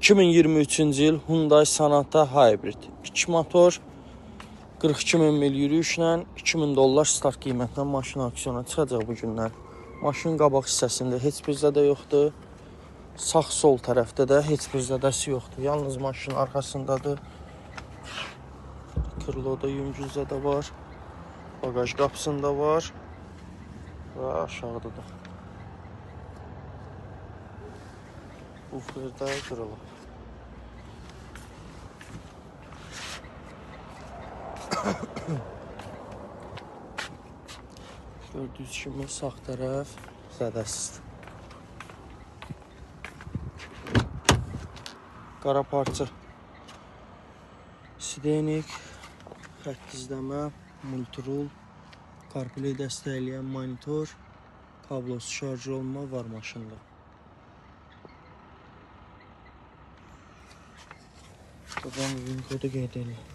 2023-cü il Hyundai Sonata Hybrid 2 motor 42.000 mil yürüyüşlə $2000 start qiymətlə maşın aksiyona çıxacaq bu günlər. Maşın qabaq hissəsində heç bir zədə yoxdur. Sağ sol tərəfdə də heç bir zədəsi yoxdur. Yalnız maşının arxasındadır. Krıloda yüngül zədə var. Bagaj qapısında var. Və aşağıda da. Buflerdə qırılıb. Gördüyünüz kimi sağ tərəf zədəsizdir. Qara parça sidenik, xətt izləmə, multirul, CarPlay dəstəkləyən monitor, kablosuz şarj olma var maşında. Buradan ürün kodu qeyd edelim.